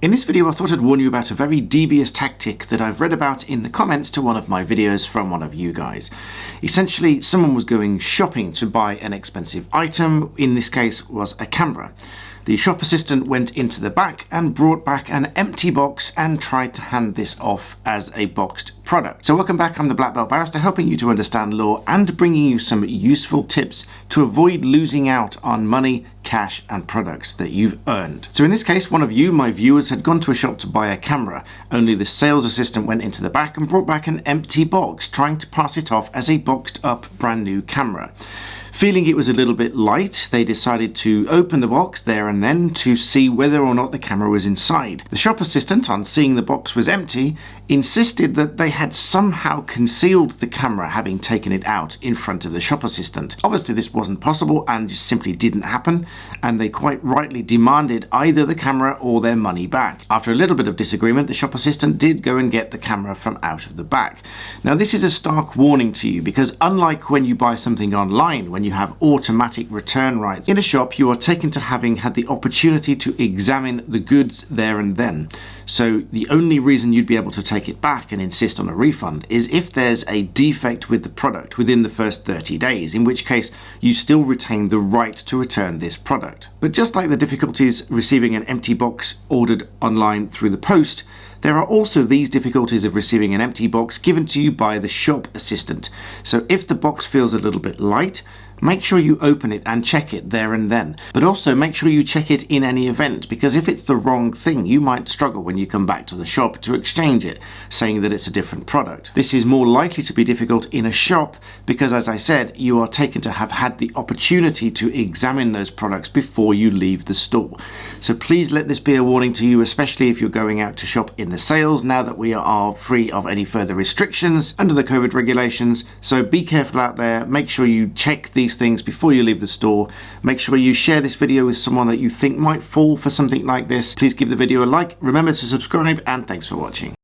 In this video I thought I'd warn you about a very devious tactic that I've read about in the comments to one of my videos from one of you guys. Essentially, someone was going shopping to buy an expensive item, in this case was a camera. The shop assistant went into the back and brought back an empty box and tried to hand this off as a boxed product. So welcome back, I'm the Black Belt Barrister, helping you to understand law and bringing you some useful tips to avoid losing out on money, cash and products that you've earned. So in this case, one of you, my viewers, had gone to a shop to buy a camera, only the sales assistant went into the back and brought back an empty box, trying to pass it off as a boxed up brand new camera. Feeling it was a little bit light, they decided to open the box there and then to see whether or not the camera was inside. The shop assistant, on seeing the box was empty, insisted that they had somehow concealed the camera, having taken it out in front of the shop assistant. Obviously this wasn't possible and just simply didn't happen, and they quite rightly demanded either the camera or their money back. After a little bit of disagreement, the shop assistant did go and get the camera from out of the back. Now this is a stark warning to you, because unlike when you buy something online, when you have automatic return rights, in a shop you are taken to having had the opportunity to examine the goods there and then. So the only reason you'd be able to take it back and insist on a refund is if there's a defect with the product within the first 30 days, in which case you still retain the right to return this product. But just like the difficulties receiving an empty box ordered online through the post, there are also these difficulties of receiving an empty box given to you by the shop assistant. So if the box feels a little bit light, make sure you open it and check it there and then. But also make sure you check it in any event, because if it's the wrong thing, you might struggle when you come back to the shop to exchange it, saying that it's a different product. This is more likely to be difficult in a shop because, as I said, you are taken to have had the opportunity to examine those products before you leave the store. So please let this be a warning to you, especially if you're going out to shop in the sales now that we are free of any further restrictions under the COVID regulations. So be careful out there, make sure you check these things before you leave the store. Make sure you share this video with someone that you think might fall for something like this. Please give the video a like, remember to subscribe, and thanks for watching.